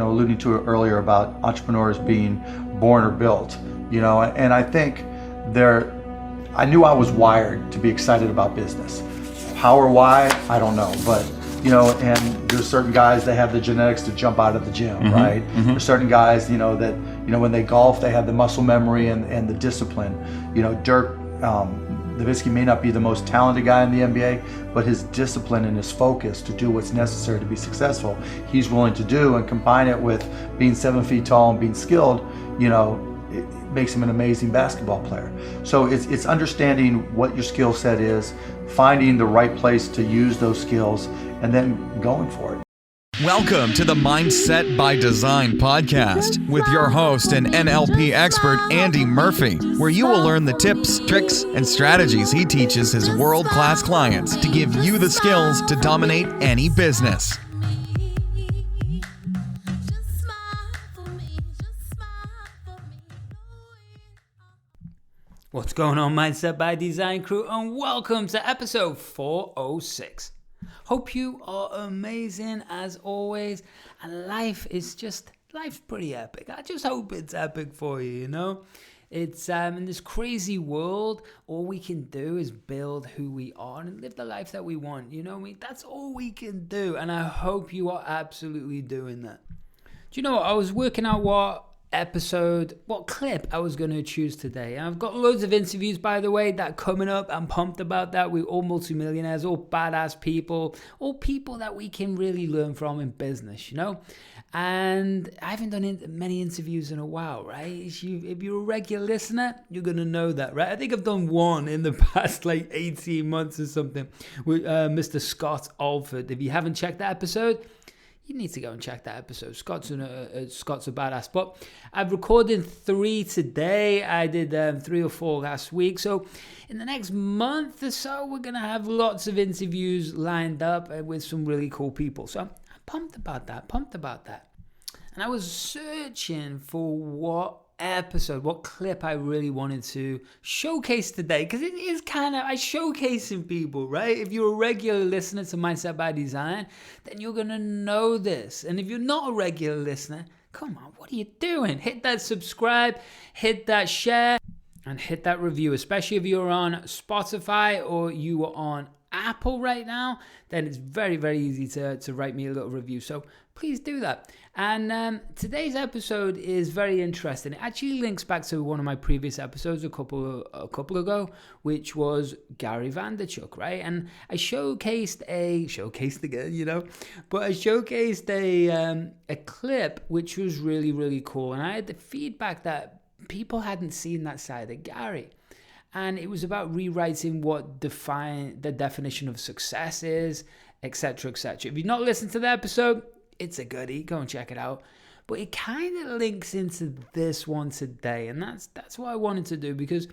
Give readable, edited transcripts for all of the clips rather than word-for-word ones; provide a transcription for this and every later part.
alluding to it earlier about entrepreneurs being born or built, and I think I knew I was wired to be excited about business. How or why, I don't know, but and there's certain guys that have the genetics to jump out of the gym, right? There's certain guys, that when they golf, they have the muscle memory and the discipline. Dirk Nowitzki may not be the most talented guy in the NBA, but his discipline and his focus to do what's necessary to be successful, he's willing to do, and combine it with being 7 feet tall and being skilled, it makes him an amazing basketball player. So it's understanding what your skill set is, finding the right place to use those skills, and then going for it. Welcome to the Mindset by Design podcast with your host and NLP expert, Andy Murphy, where you will learn the tips, tricks, and strategies he teaches his world-class clients to give you the skills to dominate any business. What's going on, Mindset by Design crew, and welcome to episode 406. Hope you are amazing as always, and life's pretty epic. I just hope it's epic for you, It's in this crazy world, all we can do is build who we are and live the life that we want. That's all we can do, and I hope you are absolutely doing that. Do you know what? I was working out what clip I was going to choose today. And I've got loads of interviews, by the way, that are coming up. I'm pumped about that. We're all multimillionaires, all badass people, all people that we can really learn from in business, And I haven't done many interviews in a while, right? If you're a regular listener, you're going to know that, right? I think I've done one in the past 18 months or something with Mr. Scott Alford. If you haven't checked that episode, you need to go and check that episode. Scott's a badass. But I've recorded 3 today. I did 3 or 4 last week. So in the next month or so, we're going to have lots of interviews lined up with some really cool people. So I'm pumped about that. And I was searching for what clip I really wanted to showcase today, because it is I showcasing people, right? If you're a regular listener to Mindset by Design, then you're gonna know this. And if you're not a regular listener, come on, what are you doing? Hit that subscribe, hit that share, and hit that review, especially if you're on Spotify or you are on Apple right now, then it's very, very easy to write me a little review. So please do that. And today's episode is very interesting. It actually links back to one of my previous episodes a couple ago, which was Gary Vaynerchuk, right? And I showcased a clip which was really, really cool. And I had the feedback that people hadn't seen that side of Gary. And it was about rewriting what the definition of success is, etc., etc. If you've not listened to the episode, it's a goodie. Go and check it out. But it kind of links into this one today, and that's what I wanted to do, because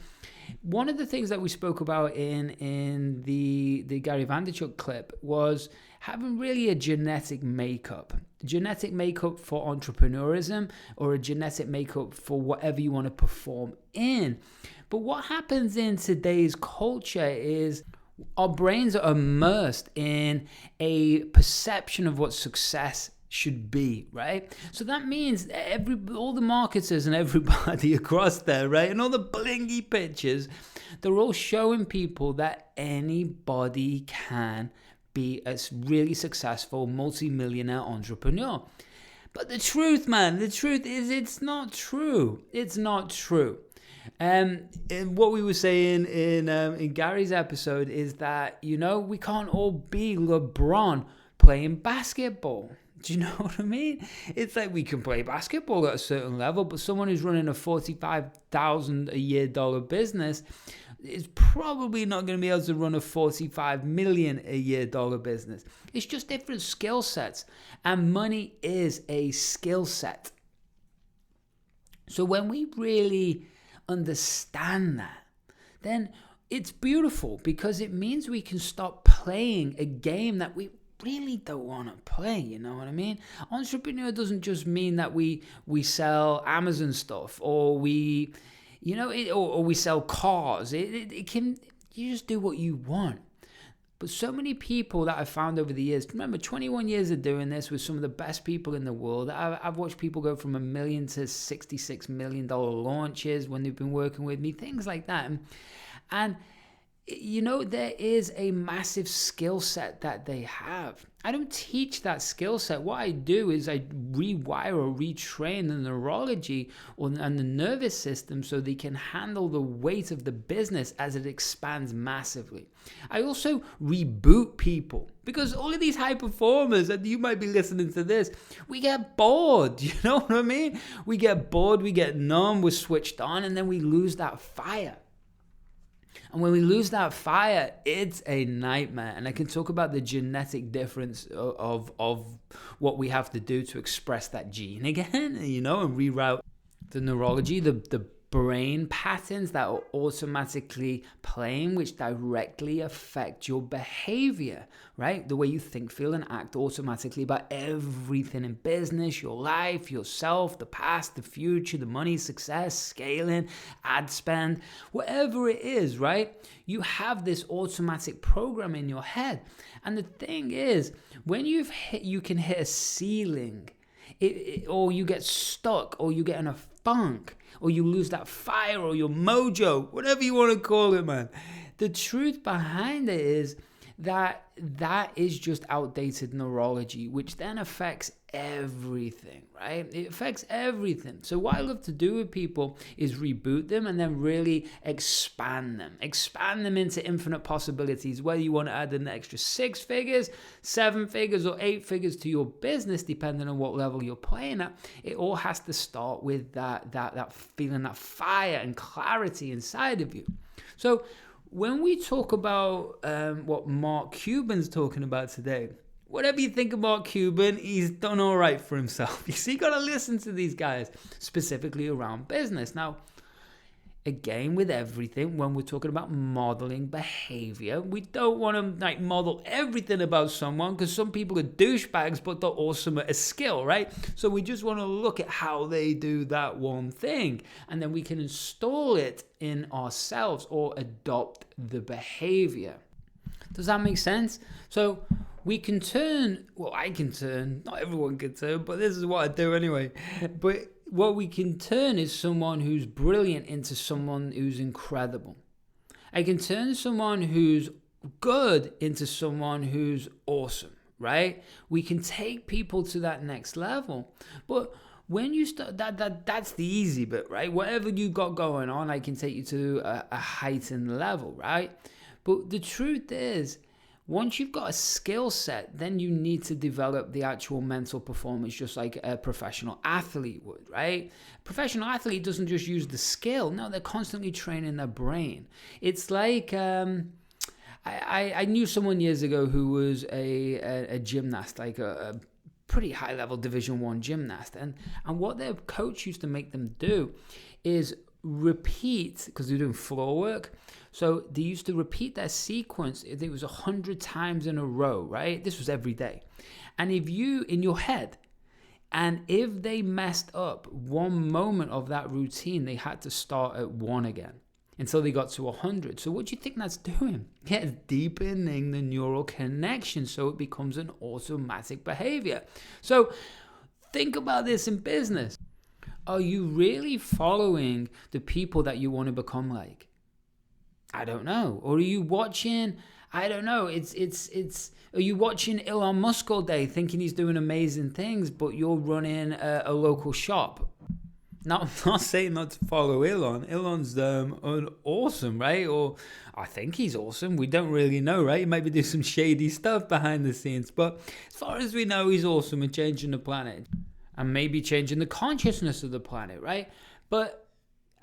one of the things that we spoke about in the Gary Vaynerchuk clip was having really a genetic makeup for entrepreneurism, or a genetic makeup for whatever you want to perform in. But what happens in today's culture is our brains are immersed in a perception of what success should be, right? So that means all the marketers and everybody across there, right, and all the blingy pictures, they're all showing people that anybody can be a really successful multi-millionaire entrepreneur. But the truth is it's not true. It's not true. And what we were saying in Gary's episode is that, we can't all be LeBron playing basketball. Do you know what I mean? It's like we can play basketball at a certain level, but someone who's running a $45,000 a year business is probably not going to be able to run a $45 million a year business. It's just different skill sets, and money is a skill set. So when we really understand that, then it's beautiful, because it means we can stop playing a game that we really don't want to play. You know what I mean? Entrepreneur doesn't just mean that we sell Amazon stuff, or we sell cars. It can, you just do what you want. But so many people that I've found over the years, remember 21 years of doing this with some of the best people in the world. I've watched people go from $1 million to $66 million launches when they've been working with me, things like that. And you know, there is a massive skill set that they have. I don't teach that skill set. What I do is I rewire or retrain the neurology and the nervous system so they can handle the weight of the business as it expands massively. I also reboot people because all of these high performers, and you might be listening to this, we get bored. You know what I mean? We get bored, we get numb, we're switched on, and then we lose that fire. And when we lose that fire, it's a nightmare. And I can talk about the genetic difference of what we have to do to express that gene again, you know, and reroute the neurology, the brain patterns that are automatically playing, which directly affect your behavior, right? The way you think, feel, and act automatically about everything in business, your life, yourself, the past, the future, the money, success, scaling, ad spend, whatever it is, right? You have this automatic program in your head. And the thing is, when you can hit a ceiling, or you get stuck, or you get in a funk, or you lose that fire or your mojo, whatever you want to call it, man. The truth behind it is that is just outdated neurology, which then affects everything, right? It affects everything. So what I love to do with people is reboot them and then really expand them into infinite possibilities, whether you want to add an extra 6 figures, 7 figures, or 8 figures to your business, depending on what level you're playing at. It all has to start with that feeling, that fire and clarity inside of you. So when we talk about what Mark Cuban's talking about today, whatever you think about Cuban, he's done all right for himself. You see, you got to listen to these guys, specifically around business. Now, again, with everything, when we're talking about modeling behavior, we don't want to model everything about someone, because some people are douchebags, but they're awesome at a skill, right? So we just want to look at how they do that one thing, and then we can install it in ourselves or adopt the behavior. Does that make sense? So we can turn, I can turn, not everyone can turn, but this is what I do anyway. But what we can turn is someone who's brilliant into someone who's incredible. I can turn someone who's good into someone who's awesome, right? We can take people to that next level. But when you start, that's the easy bit, right? Whatever you got going on, I can take you to a heightened level, right? But the truth is, once you've got a skill set, then you need to develop the actual mental performance, just like a professional athlete would, right? A professional athlete doesn't just use the skill. No, they're constantly training their brain. It's like, I knew someone years ago who was a gymnast, like a pretty high-level Division I gymnast. And what their coach used to make them do is repeat, because they're doing floor work. So they used to repeat that sequence. It was 100 times in a row, right? This was every day. And if you, in your head, and if they messed up one moment of that routine, they had to start at 1 again until they got to 100. So what do you think that's doing? Yeah, it's deepening the neural connection so it becomes an automatic behavior. So think about this in business. Are you really following the people that you want to become like? I don't know. Or are you watching, I don't know, are you watching Elon Musk all day thinking he's doing amazing things, but you're running a local shop? Now, I'm not saying not to follow Elon. Elon's awesome, right? Or I think he's awesome. We don't really know, right? He might be doing some shady stuff behind the scenes. But as far as we know, he's awesome and changing the planet. And maybe changing the consciousness of the planet, right?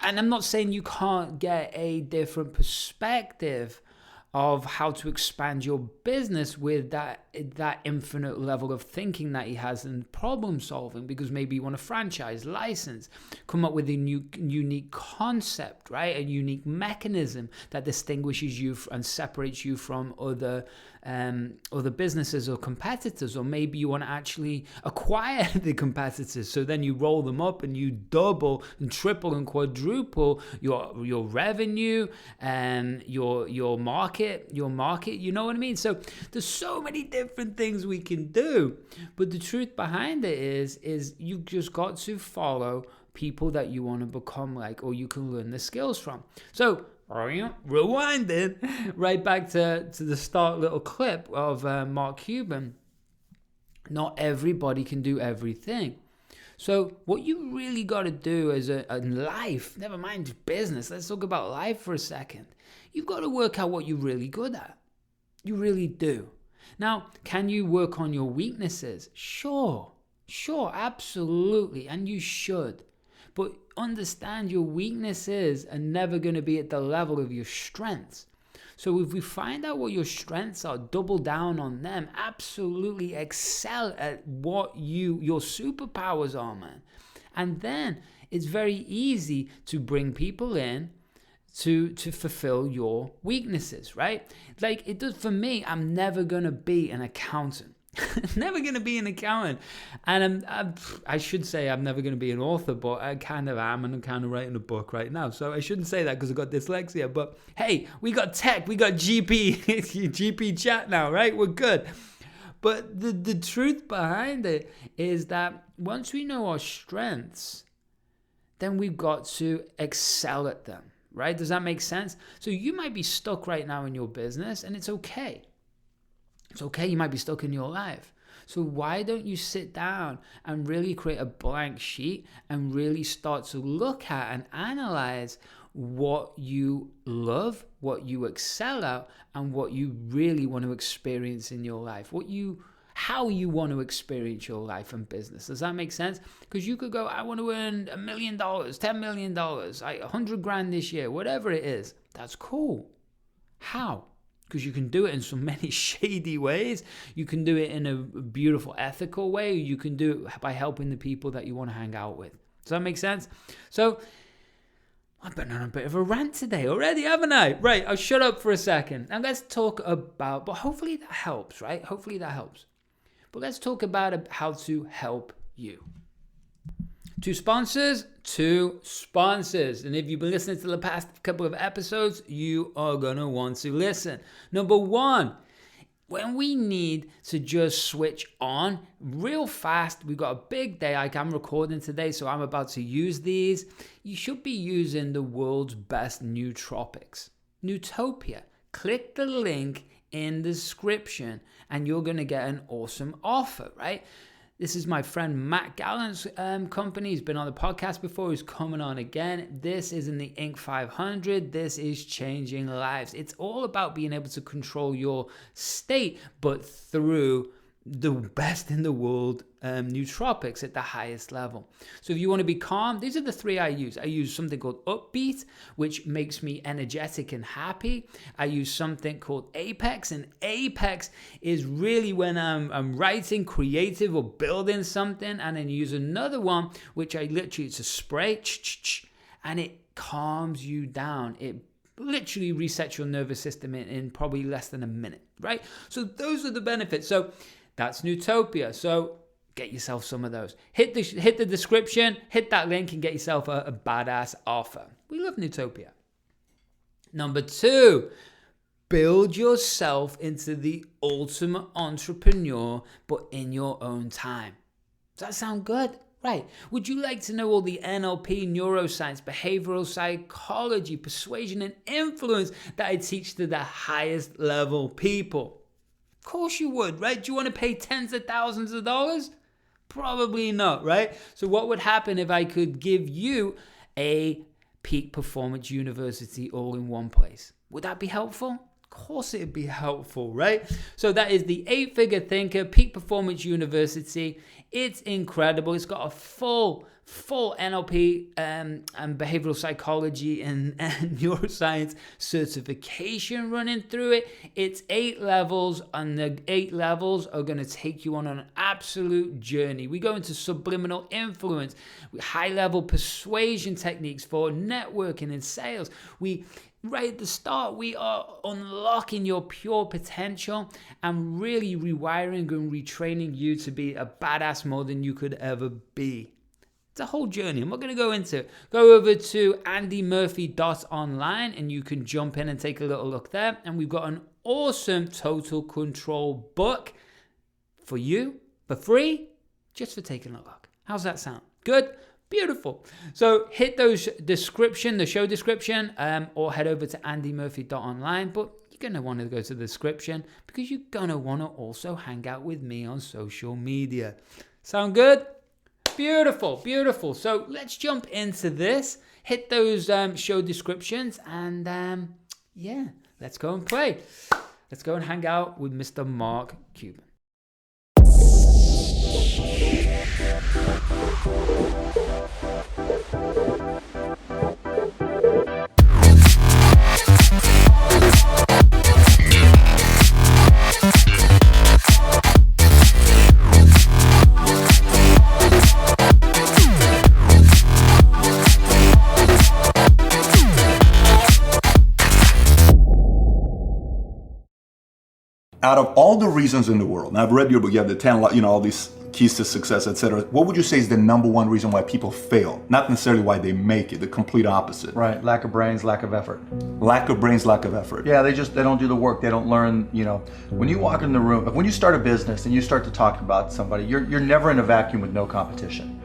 And I'm not saying you can't get a different perspective of how to expand your business with that infinite level of thinking that he has and problem solving, because maybe you want to franchise, license, come up with a new unique concept, right? A unique mechanism that distinguishes you and separates you from other businesses or competitors. Or maybe you want to actually acquire the competitors, so then you roll them up and you double and triple and quadruple your revenue and your market market, you know what I mean? So there's so many different things we can do. But the truth behind it is you just got to follow people that you want to become like, or you can learn the skills from. So rewinding right back to the start little clip of Mark Cuban. Not everybody can do everything. So what you really got to do is in life, never mind business, let's talk about life for a second. You've got to work out what you're really good at. You really do. Now, can you work on your weaknesses? Sure, absolutely, and you should. But understand your weaknesses are never going to be at the level of your strengths. So if we find out what your strengths are, double down on them, absolutely excel at what your superpowers are, man. And then it's very easy to bring people in to fulfill your weaknesses, right? Like it does for me. I'm never going to be an accountant. Never going to be an accountant. And I should say I'm never going to be an author, but I kind of am, and I'm kind of writing a book right now. So I shouldn't say that because I've got dyslexia. But hey, we got tech, we got GP chat now, right? We're good. But the truth behind it is that once we know our strengths, then we've got to excel at them, right? Does that make sense? So you might be stuck right now in your business, and it's okay. It's okay, you might be stuck in your life. So why don't you sit down and really create a blank sheet and really start to look at and analyze what you love, what you excel at, and what you really want to experience in your life, how you want to experience your life and business. Does that make sense? Because you could go, I want to earn $1 million, $10 million, $100,000 this year, whatever it is. That's cool. How? Because you can do it in so many shady ways. You can do it in a beautiful, ethical way. You can do it by helping the people that you want to hang out with. Does that make sense? So I've been on a bit of a rant today already, haven't I? Right, I'll shut up for a second. And let's talk about, but hopefully that helps, right? Hopefully that helps. But let's talk about how to help you. Two sponsors. And if you've been listening to the past couple of episodes, you are going to want to listen. Number one, when we need to just switch on real fast, we've got a big day, like I'm recording today, so I'm about to use these. You should be using the world's best nootropics. Nootopia. Click the link in the description and you're going to get an awesome offer, right? This is my friend Matt Gallant's company. He's been on the podcast before. He's coming on again. This is in the Inc. 500. This is changing lives. It's all about being able to control your state, but through the best in the world nootropics at the highest level. So if you want to be calm, these are the three I use. I use something called Upbeat, which makes me energetic and happy. I use something called Apex, and Apex is really when I'm writing, creative, or building something. And then you use another one, which it's a spray, and it calms you down. It literally resets your nervous system in probably less than a minute, right? So those are the benefits. So that's Nootopia. So get yourself some of those. Hit the description, hit that link, and get yourself a badass offer. We love Nootopia. Number two, build yourself into the ultimate entrepreneur, but in your own time. Does that sound good? Right. Would you like to know all the NLP, neuroscience, behavioral psychology, persuasion, and influence that I teach to the highest level people? Of course you would, right? Do you want to pay tens of thousands of dollars? Probably not, right? So what would happen if I could give you a peak performance university all in one place? Would that be helpful? Of course it'd be helpful, right? So that is the 8-Figure Thinker Peak Performance University. It's incredible. It's got a full NLP and behavioral psychology and neuroscience certification running through it. It's 8 levels, and the 8 levels are going to take you on an absolute journey. We go into subliminal influence, high-level persuasion techniques for networking and sales. Right at the start, we are unlocking your pure potential and really rewiring and retraining you to be a badass more than you could ever be. It's a whole journey. I'm not going to go into it. Go over to andymurphy.online and you can jump in and take a little look there. And we've got an awesome Total Control book for you for free, just for taking a look. How's that sound? Good? Beautiful. So hit those description, the show description, or head over to andymurphy.online. But you're going to want to go to the description because you're going to want to also hang out with me on social media. Sound good? Beautiful, beautiful. So let's jump into this. Hit those show descriptions and yeah, let's go and play. Let's go and hang out with Mr. Mark Cuban. Out of all the reasons in the world, and I've read your book, you have the 10, all these keys to success, etc. What would you say is the number one reason why people fail? Not necessarily why they make it, the complete opposite. Right, lack of brains, lack of effort. Lack of brains, lack of effort. Yeah, they don't do the work. They don't learn, when you walk in the room, when you start a business and you start to talk about somebody, you're never in a vacuum with no competition,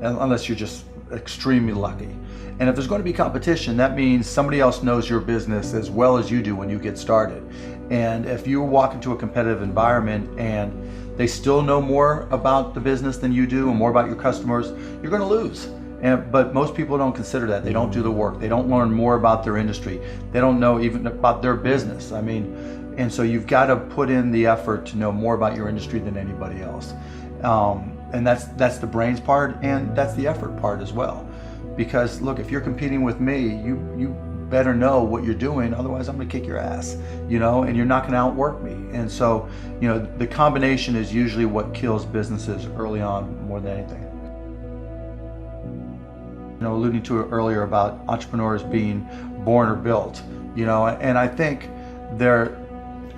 unless you're just extremely lucky. And if there's going to be competition, that means somebody else knows your business as well as you do when you get started. And if you walk into a competitive environment and they still know more about the business than you do and more about your customers, you're going to lose. But most people don't consider that. They don't do the work. They don't learn more about their industry. They don't know even about their business. And so you've got to put in the effort to know more about your industry than anybody else. And that's the brains part, and that's the effort part as well. Because look, if you're competing with me, you better know what you're doing, otherwise I'm gonna kick your ass, and you're not gonna outwork me. And so, the combination is usually what kills businesses early on more than anything. Alluding to it earlier about entrepreneurs being born or built, and I think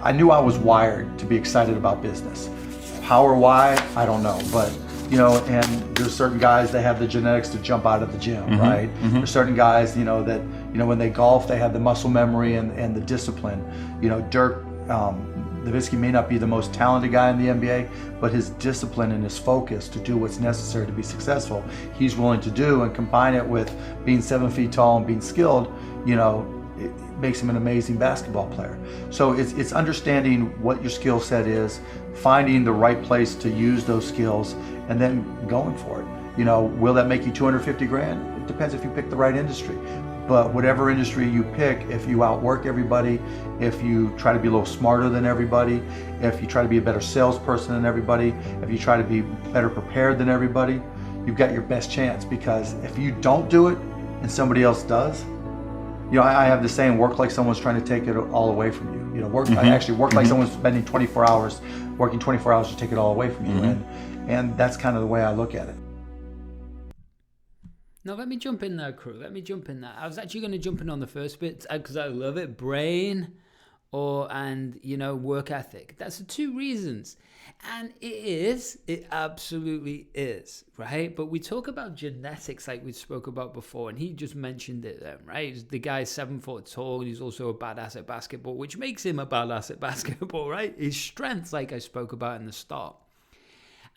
I knew I was wired to be excited about business. How or why, I don't know, but and there's certain guys that have the genetics to jump out of the gym, right? There's certain guys, that when they golf, they have the muscle memory and the discipline. Dirk Nowitzki may not be the most talented guy in the NBA, but his discipline and his focus to do what's necessary to be successful, he's willing to do, and combine it with being 7 feet tall and being skilled, it makes him an amazing basketball player. So it's understanding what your skill set is, finding the right place to use those skills, and then going for it. Will that make you 250 grand? It depends if you pick the right industry. But whatever industry you pick, if you outwork everybody, if you try to be a little smarter than everybody, if you try to be a better salesperson than everybody, if you try to be better prepared than everybody, you've got your best chance. Because if you don't do it and somebody else does, I have the saying, work like someone's trying to take it all away from you. I actually work like someone's spending 24 hours, working 24 hours to take it all away from you. And that's kind of the way I look at it. Now, let me jump in there, crew. Let me jump in there. I was actually going to jump in on the first bit because I love it. Brain and work ethic. That's the two reasons. And it absolutely is, right? But we talk about genetics like we spoke about before, and he just mentioned it then, right? The guy's 7 foot tall, and he's also a badass at basketball, which makes him a badass at basketball, right? His strengths, like I spoke about in the start.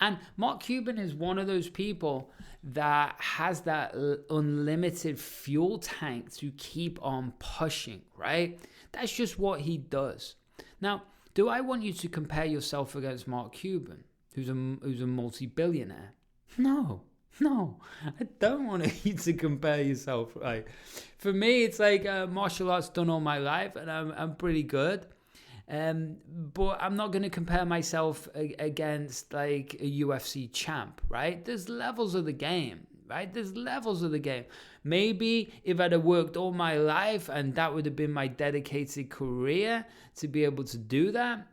And Mark Cuban is one of those people that has that unlimited fuel tank to keep on pushing, right? That's just what he does. Now, do I want you to compare yourself against Mark Cuban, who's a multi-billionaire? No, I don't want you to compare yourself, right? For me, it's like martial arts done all my life, and I'm pretty good. But I'm not going to compare myself against like a UFC champ, right? There's levels of the game, right? There's levels of the game. Maybe if I'd have worked all my life and that would have been my dedicated career to be able to do that,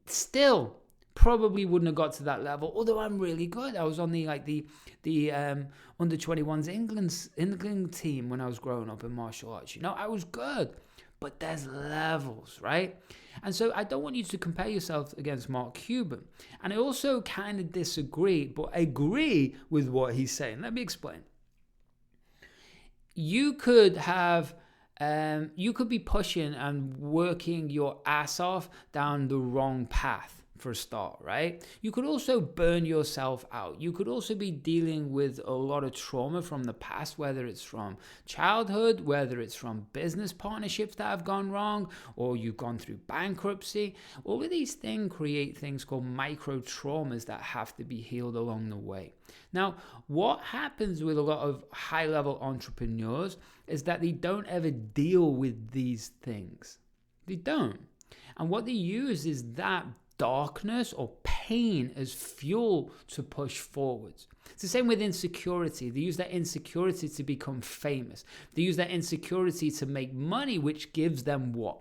still probably wouldn't have got to that level. Although I'm really good. I was on the under 21s England team when I was growing up in martial arts. I was good. but there's levels, right? And so I don't want you to compare yourself against Mark Cuban. And I also kind of disagree, but agree with what he's saying. Let me explain. You could be pushing and working your ass off down the wrong path for a start, right? You could also burn yourself out. You could also be dealing with a lot of trauma from the past, whether it's from childhood, whether it's from business partnerships that have gone wrong, or you've gone through bankruptcy. All of these things create things called micro traumas that have to be healed along the way. Now, what happens with a lot of high-level entrepreneurs is that they don't ever deal with these things. They don't. And what they use is that darkness or pain as fuel to push forwards. It's the same with insecurity. They use that insecurity to become famous. They use that insecurity to make money, which gives them what?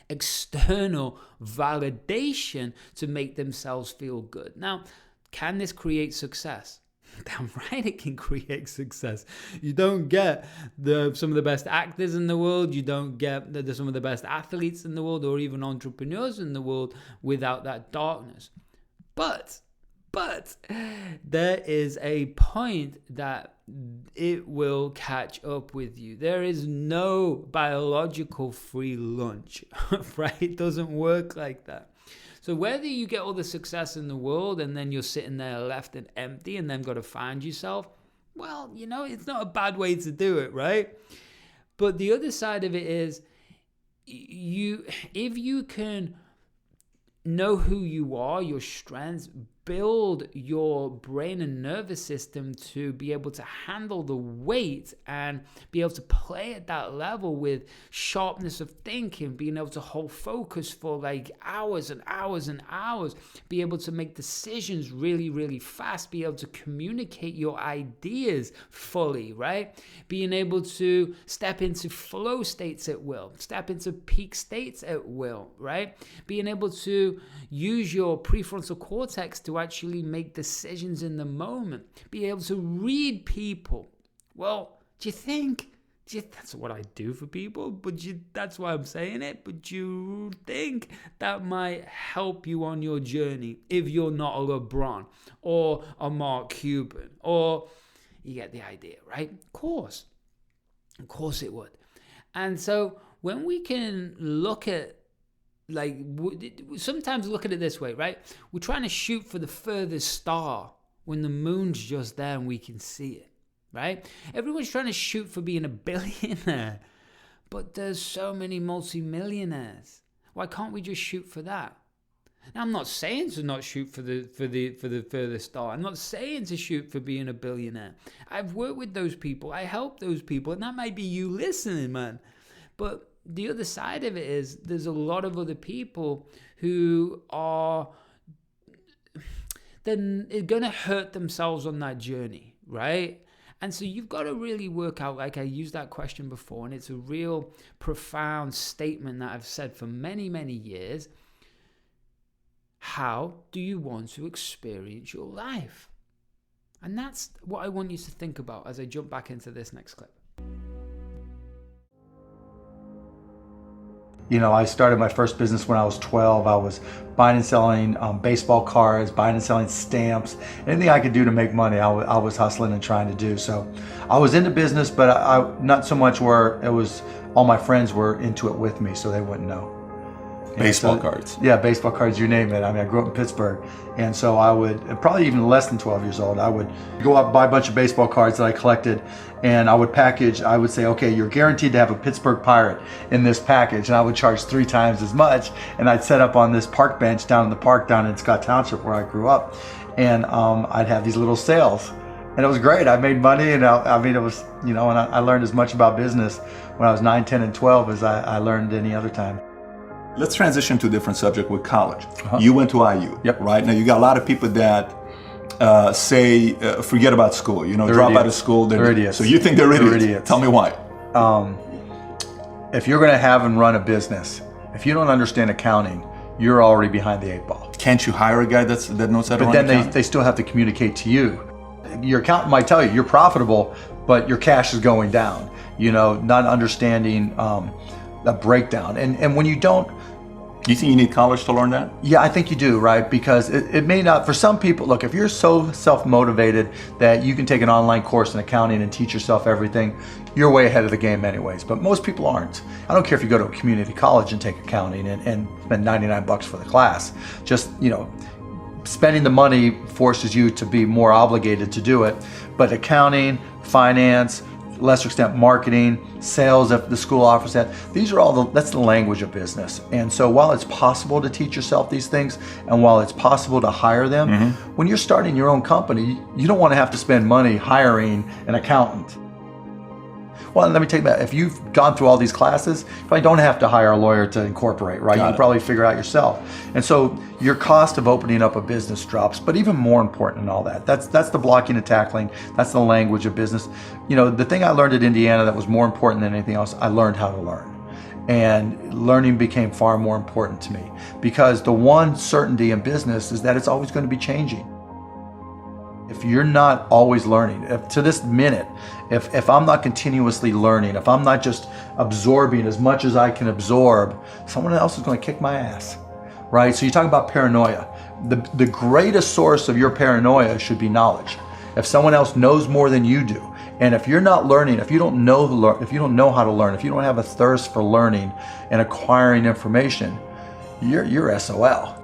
External validation to make themselves feel good. Now, can this create success? Damn right it can create success. You don't get some of the best actors in the world, you don't get some of the best athletes in the world, or even entrepreneurs in the world without that darkness. But there is a point that it will catch up with you. There is no biological free lunch, right? It doesn't work like that. So whether you get all the success in the world and then you're sitting there left and empty and then got to find yourself, well, it's not a bad way to do it, right? But the other side of it is, if you can know who you are, your strengths, build your brain and nervous system to be able to handle the weight and be able to play at that level with sharpness of thinking, being able to hold focus for like hours and hours and hours, be able to make decisions really, really fast, be able to communicate your ideas fully, right? Being able to step into flow states at will, step into peak states at will, right? Being able to use your prefrontal cortex to actually make decisions in the moment, be able to read people. Well, do you think that's what I do for people? But that's why I'm saying it. But you think that might help you on your journey if you're not a LeBron or a Mark Cuban, or you get the idea, right? Of course it would. And so when we can look at, sometimes look at it this way, right? We're trying to shoot for the furthest star when the moon's just there and we can see it, right? Everyone's trying to shoot for being a billionaire, but there's so many multi-millionaires. Why can't we just shoot for that? Now, I'm not saying to not shoot for the furthest star. I'm not saying to shoot for being a billionaire. I've worked with those people. I help those people, and that might be you listening, man. But the other side of it is there's a lot of other people who are then going to hurt themselves on that journey, right? And so you've got to really work out, like I used that question before, and it's a real profound statement that I've said for many, many years. How do you want to experience your life? And that's what I want you to think about as I jump back into this next clip. I started my first business when I was 12. I was buying and selling baseball cards, buying and selling stamps, anything I could do to make money. I was hustling and trying to do. So I was into business, but I not so much where it was all my friends were into it with me, so they wouldn't know. Baseball cards. Yeah, baseball cards, you name it. I mean, I grew up in Pittsburgh. And so I would, probably even less than 12 years old, I would go out and buy a bunch of baseball cards that I collected, and I would say, okay, you're guaranteed to have a Pittsburgh Pirate in this package. And I would charge 3 times as much. And I'd set up on this park bench down in the park down in Scott Township where I grew up. And I'd have these little sales. And it was great. I made money, and it was, and I learned as much about business when I was 9, 10, and 12 as I learned any other time. Let's transition to a different subject with college. You went to IU, Yep. right? Now you got a lot of people that say, forget about school, They're drop idiots. out of school. They're idiots. So you think they're idiots? They're idiots. Tell me why. If you're going to have and run a business, if you don't understand accounting, you're already behind the 8 ball. Can't you hire a guy that knows how to But run then accounting? they still have to communicate to you. Your accountant might tell you you're profitable, but your cash is going down. Not understanding a breakdown. And when you don't, Do you think you need college to learn that? yeah, I think you do, right? Because it may not, for some people, look, if you're so self-motivated that you can take an online course in accounting and teach yourself everything, you're way ahead of the game anyways. But most people aren't. I don't care if you go to a community college and take accounting and spend $99 for the class. Just, spending the money forces you to be more obligated to do it. But accounting, finance, lesser extent marketing, sales if the school offers that, these are all that's the language of business. And so while it's possible to teach yourself these things, and while it's possible to hire them, when you're starting your own company, you don't want to have to spend money hiring an accountant. Well, let me take that. If you've gone through all these classes, you probably don't have to hire a lawyer to incorporate, right? You can probably figure out yourself. And so your cost of opening up a business drops. But even more important than all that, that's the blocking and tackling. That's the language of business. The thing I learned at Indiana that was more important than anything else, I learned how to learn. And learning became far more important to me, because the one certainty in business is that it's always going to be changing. If you're not always learning, to this minute, if I'm not continuously learning, if I'm not just absorbing as much as I can absorb, someone else is going to kick my ass, right? So you talk about paranoia. The greatest source of your paranoia should be knowledge. If someone else knows more than you do, and if you're not learning, if you don't know how to learn, if you don't have a thirst for learning and acquiring information, you're SOL.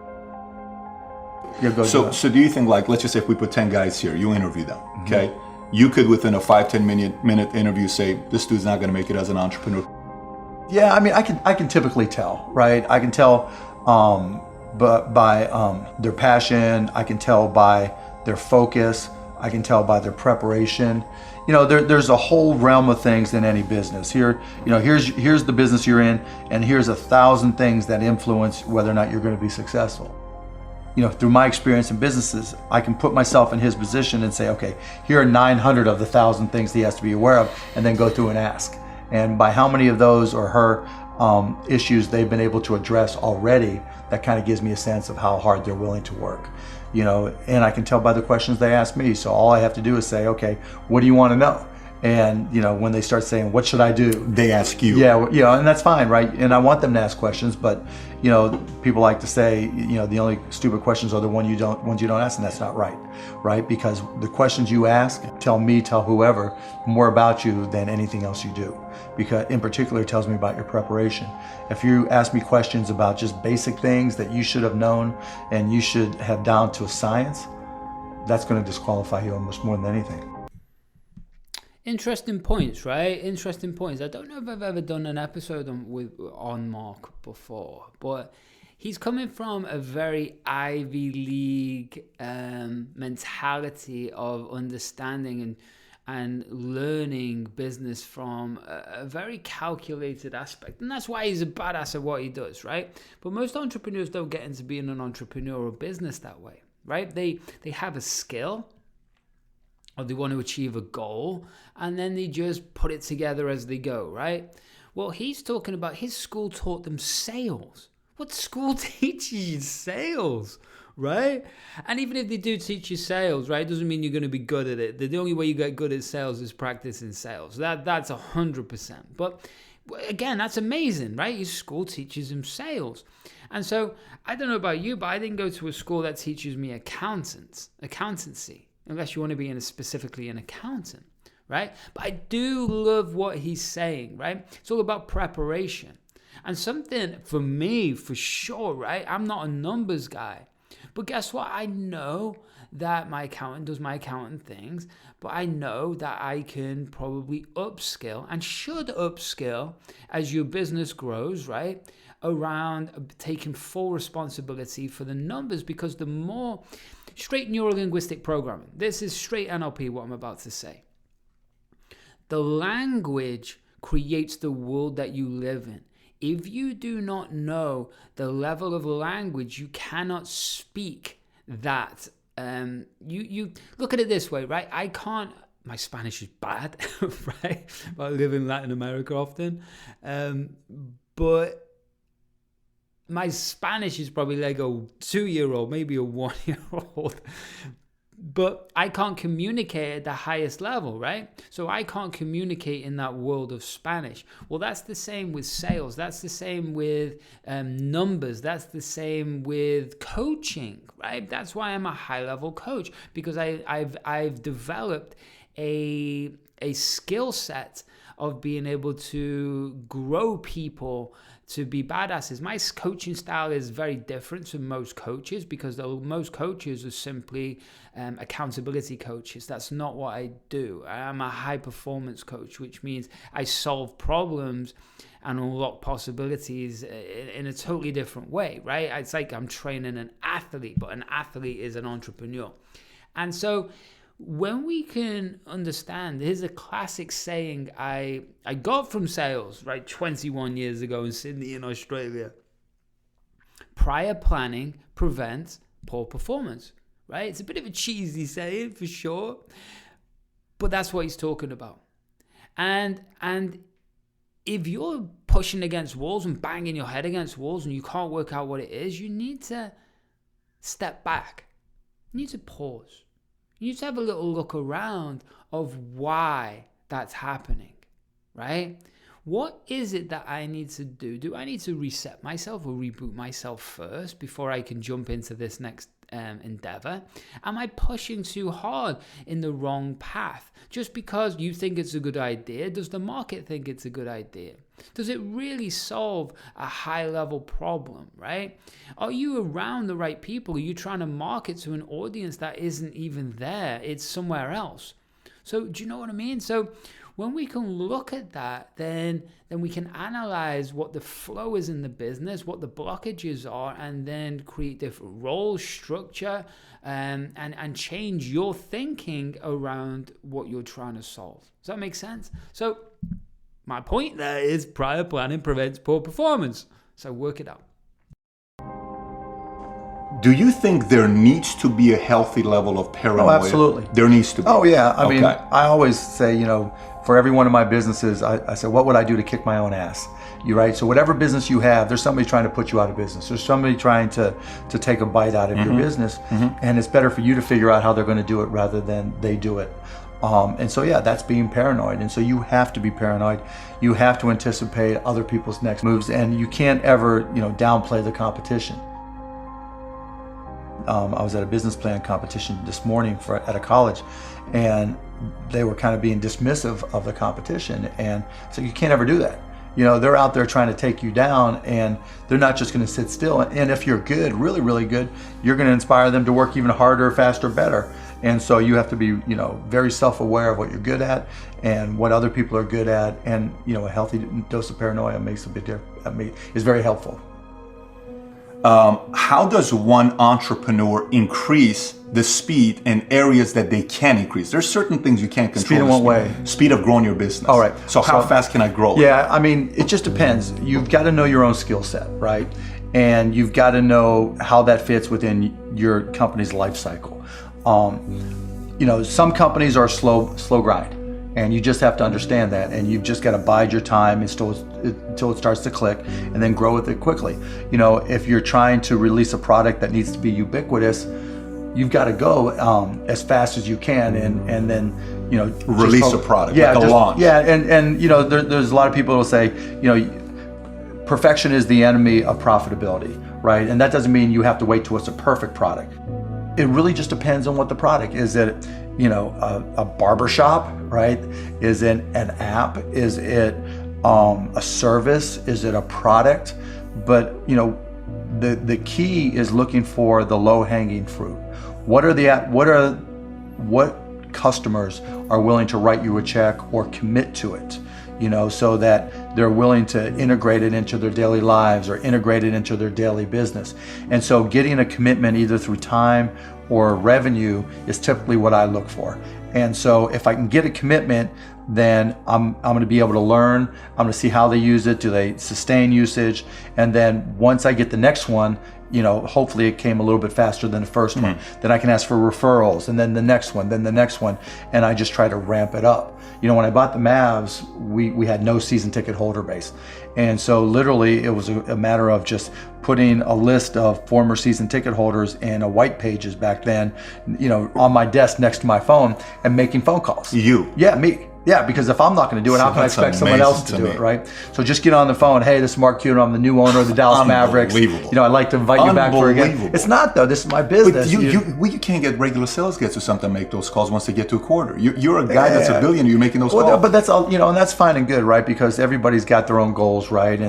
So do you think, like, let's just say if we put 10 guys here, you interview them, okay? You could, within a 5-10 minute interview, say, this dude's not gonna make it as an entrepreneur. Yeah, I mean, I can typically tell, right? I can tell but by their passion, I can tell by their focus, I can tell by their preparation. There's a whole realm of things in any business. Here's the business you're in, and here's 1,000 things that influence whether or not you're gonna be successful. Through my experience in businesses, I can put myself in his position and say, okay, here are 900 of the 1,000 things he has to be aware of, and then go through and ask. And by how many of those or her issues they've been able to address already, that kind of gives me a sense of how hard they're willing to work. And I can tell by the questions they ask me. So all I have to do is say, okay, what do you want to know? And when they start saying, what should I do? They ask you. Yeah, and that's fine, right? And I want them to ask questions, but people like to say, the only stupid questions are the ones you don't ask, and that's not right? Because the questions you ask tell whoever more about you than anything else you do. Because in particular, it tells me about your preparation. If you ask me questions about just basic things that you should have known and you should have down to a science, that's going to disqualify you almost more than anything. Interesting points, right? Interesting points. I don't know if I've ever done an episode on Mark before, but he's coming from a very Ivy League mentality of understanding and learning business from a very calculated aspect. And that's why he's a badass at what he does, right? But most entrepreneurs don't get into being an entrepreneurial business that way, right? They have a skill, or they want to achieve a goal, and then they just put it together as they go, right? Well, he's talking about his school taught them sales. What school teaches you sales, right? And even if they do teach you sales, right, it doesn't mean you're going to be good at it. The only way you get good at sales is practicing sales. That's 100%. But again, that's amazing, right? His school teaches him sales. And so I don't know about you, but I didn't go to a school that teaches me accountancy. Unless you want to be specifically an accountant, right? But I do love what he's saying, right? It's all about preparation. And something for me, for sure, right? I'm not a numbers guy. But guess what? I know that my accountant does my accountant things, but I know that I can probably upskill and should upskill as your business grows, right? Around taking full responsibility for the numbers, because the more straight neuro-linguistic programming. This is straight NLP, what I'm about to say. The language creates the world that you live in. If you do not know the level of language, you cannot speak that. You look at it this way, right? My Spanish is bad, right? I live in Latin America often. But my Spanish is probably like a 2-year-old, maybe a 1-year-old. but I can't communicate at the highest level, right? So I can't communicate in that world of Spanish. Well, that's the same with sales. That's the same with numbers. That's the same with coaching, right? That's why I'm a high-level coach, because I've developed a skill set of being able to grow people to be badasses. My coaching style is very different from most coaches, because most coaches are simply accountability coaches. That's not what I do. I'm a high performance coach, which means I solve problems and unlock possibilities in a totally different way, right? It's like I'm training an athlete, but an athlete is an entrepreneur. And so when we can understand, here's a classic saying I got from sales, right, 21 years ago in Sydney in Australia. Prior planning prevents poor performance, right? It's a bit of a cheesy saying for sure, but that's what he's talking about. And if you're pushing against walls and banging your head against walls and you can't work out what it is, you need to step back. You need to pause. You need to have a little look around of why that's happening, right? What is it that I need to do? Do I need to reset myself or reboot myself first before I can jump into this next endeavor? Am I pushing too hard in the wrong path? Just because you think it's a good idea, does the market think it's a good idea? Does it really solve a high-level problem, right? Are you around the right people? Are you trying to market to an audience that isn't even there? It's somewhere else. So do you know what I mean? So when we can look at that, then we can analyze what the flow is in the business, what the blockages are, and then create different roles, structure, and change your thinking around what you're trying to solve. Does that make sense? So my point there is prior planning prevents poor performance. So work it out. Do you think there needs to be a healthy level of paranoia? Oh, absolutely. There needs to be. Oh, yeah. I mean, Okay. I always say, for every one of my businesses, I say, what would I do to kick my own ass? You right? So whatever business you have, there's somebody trying to put you out of business. There's somebody trying to take a bite out of your business. And it's better for you to figure out how they're going to do it rather than they do it. And so, yeah, that's being paranoid. And so you have to be paranoid. You have to anticipate other people's next moves, and you can't ever, downplay the competition. I was at a business plan competition this morning at a college, and they were kind of being dismissive of the competition. And so you can't ever do that. They're out there trying to take you down, and they're not just going to sit still. And if you're good, really, really good, you're going to inspire them to work even harder, faster, better. And so you have to be, very self-aware of what you're good at and what other people are good at. And, a healthy dose of paranoia makes a big difference, is very helpful. How does one entrepreneur increase the speed in areas that they can increase? There's certain things you can't control. Speed in what way? Speed of growing your business. All right. So how fast can I grow it? Yeah, I mean, it just depends. You've got to know your own skill set, right? And you've got to know how that fits within your company's life cycle. Some companies are slow grind, and you just have to understand that, and you've just got to bide your time until it starts to click, and then grow with it quickly. If you're trying to release a product that needs to be ubiquitous, you've got to go as fast as you can, and then release a product, yeah, like a launch. Yeah, and there's a lot of people who will say, perfection is the enemy of profitability, right? And that doesn't mean you have to wait till it's a perfect product. It really just depends on what the product is. It, a barbershop, right? Is it an app? Is it a service? Is it a product? But the key is looking for the low-hanging fruit. What customers are willing to write you a check or commit to it? So that they're willing to integrate it into their daily lives or integrate it into their daily business. And so getting a commitment either through time or revenue is typically what I look for. And so if I can get a commitment, then I'm going to be able to learn. I'm going to see how they use it. Do they sustain usage? And then once I get the next one, hopefully it came a little bit faster than the first one. Then I can ask for referrals, and then the next one, and I just try to ramp it up. When I bought the Mavs, we had no season ticket holder base. And so literally it was a matter of just putting a list of former season ticket holders in a white pages back then, on my desk next to my phone and making phone calls. You? Yeah, me. Yeah, because if I'm not going to do it, how can I expect someone else to do it, right? So just get on the phone. Hey, this is Mark Cuban. I'm the new owner of the Dallas Mavericks. I'd like to invite you back for a game. It's not, though. This is my business. But you can't get regular sales guys or something to make those calls once they get to a quarter. You're a guy that's a billionaire. You're making those calls. But that's all, and that's fine and good, right? Because everybody's got their own goals, right?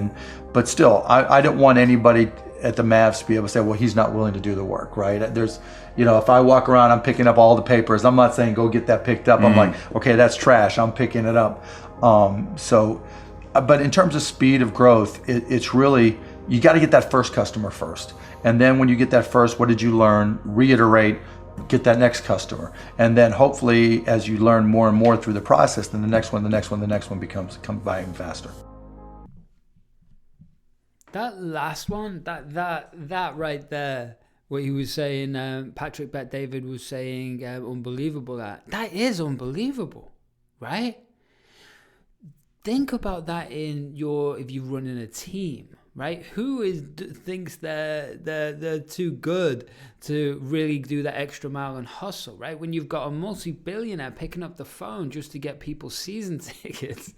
But still, I don't want anybody at the Mavs to be able to say, well, he's not willing to do the work, right? There's, if I walk around, I'm picking up all the papers. I'm not saying go get that picked up. I'm like, okay, that's trash. I'm picking it up. But in terms of speed of growth, it's really, you got to get that first customer first. And then when you get that first, what did you learn? Reiterate, get that next customer. And then hopefully as you learn more and more through the process, then the next one comes by even faster. That last one, that right there, what he was saying, Patrick Bet-David was saying, unbelievable. That is unbelievable, right? Think about that if you're running a team, right? Who thinks they're too good to really do that extra mile and hustle, right? When you've got a multi-billionaire picking up the phone just to get people season tickets,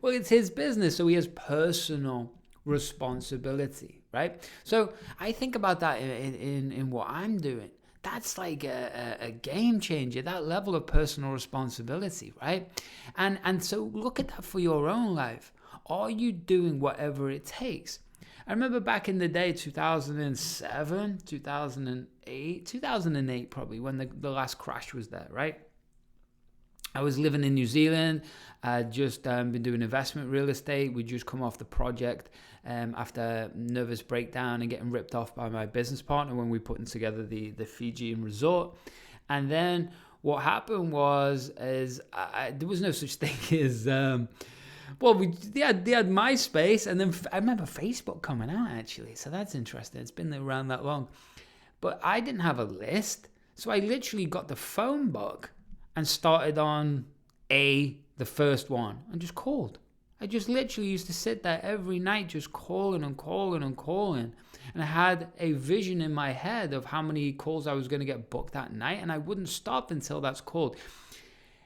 well, it's his business, so he has personal responsibility, right? So I think about that in what I'm doing. That's like a game changer, that level of personal responsibility, right? And so look at that for your own life. Are you doing whatever it takes? I remember back in the day, 2007, 2008 probably, when the last crash was there, right? I was living in New Zealand. I'd just been doing investment real estate. We'd just come off the project after nervous breakdown and getting ripped off by my business partner when we putting together the Fijian resort. And then what happened is there was no such thing as they had MySpace, and then I remember Facebook coming out actually. So that's interesting. It's been around that long, but I didn't have a list, so I literally got the phone book and started on the first one and just called. I just literally used to sit there every night just calling and calling and calling. And I had a vision in my head of how many calls I was going to get booked that night, and I wouldn't stop until that's called.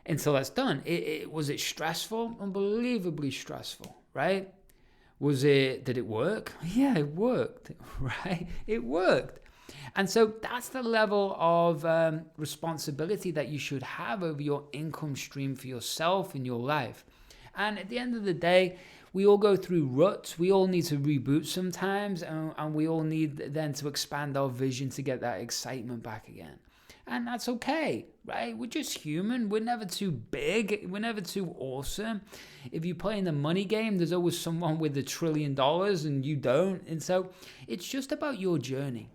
Until that's done. Was it stressful? Unbelievably stressful, right? Did it work? Yeah, it worked, right? It worked. And so that's the level of responsibility that you should have over your income stream for yourself in your life. And at the end of the day, we all go through ruts. We all need to reboot sometimes, and we all need then to expand our vision to get that excitement back again. And that's okay, right? We're just human. We're never too big. We're never too awesome. If you play in the money game, there's always someone with $1 trillion and you don't. And so it's just about your journey.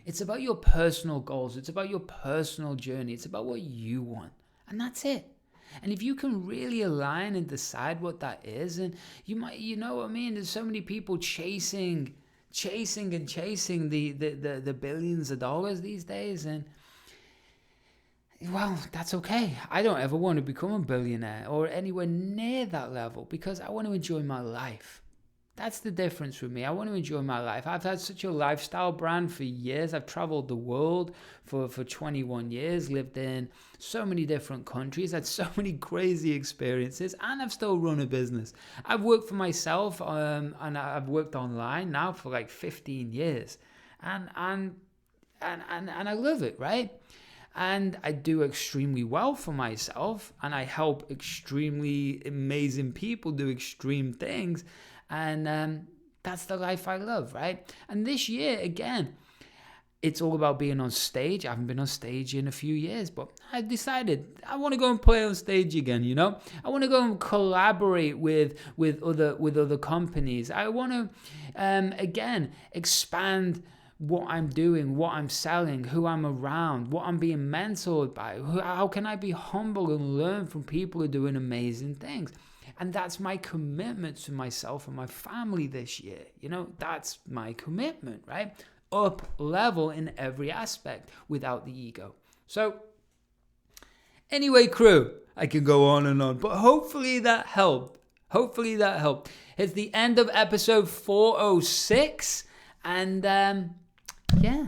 It's about your personal goals. It's about your personal journey. It's about what you want. And that's it. And if you can really align and decide what that is, and you might, what I mean? There's so many people chasing the billions of dollars these days. And well, that's okay. I don't ever want to become a billionaire or anywhere near that level because I want to enjoy my life. That's the difference with me. I want to enjoy my life. I've had such a lifestyle brand for years. I've traveled the world for 21 years, lived in so many different countries, had so many crazy experiences, and I've still run a business. I've worked for myself and I've worked online now for like 15 years. And I love it, right? And I do extremely well for myself, and I help extremely amazing people do extreme things. And that's the life I love, right? And this year, again, it's all about being on stage. I haven't been on stage in a few years, but I decided I want to go and play on stage again, I want to go and collaborate with other companies. I want to, again, expand what I'm doing, what I'm selling, who I'm around, what I'm being mentored by. How can I be humble and learn from people who are doing amazing things? And that's my commitment to myself and my family this year. You know, that's my commitment, right? Up level in every aspect without the ego. So anyway, crew, I can go on and on, but hopefully that helped. It's the end of episode 406. And yeah,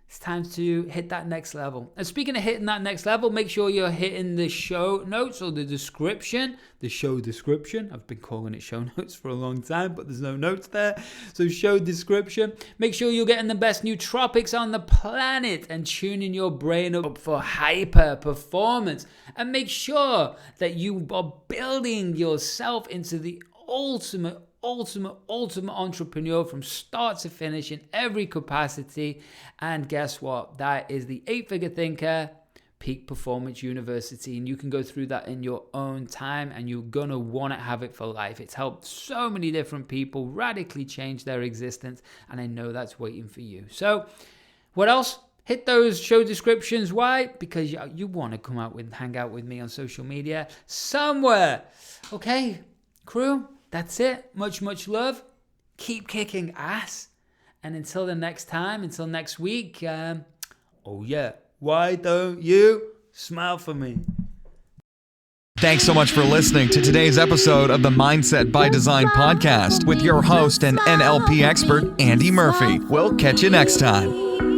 it's time to hit that next level. And speaking of hitting that next level, make sure you're hitting the show notes or the description, the show description. I've been calling it show notes for a long time, but there's no notes there. So show description. Make sure you're getting the best nootropics on the planet and tuning your brain up for hyper performance. And make sure that you are building yourself into the ultimate entrepreneur from start to finish in every capacity. And guess what? That is the 8-Figure Thinker Peak Performance University. And you can go through that in your own time, and you're going to want to have it for life. It's helped so many different people radically change their existence, and I know that's waiting for you. So what else? Hit those show descriptions. Why? Because you want to come out with, hang out with me on social media somewhere. Okay, crew? That's it. Much love. Keep kicking ass. And until the next time, until next week, oh yeah, why don't you smile for me? Thanks so much for listening to today's episode of the Mindset by Design podcast with your host and NLP expert, Andy Murphy. We'll catch you next time.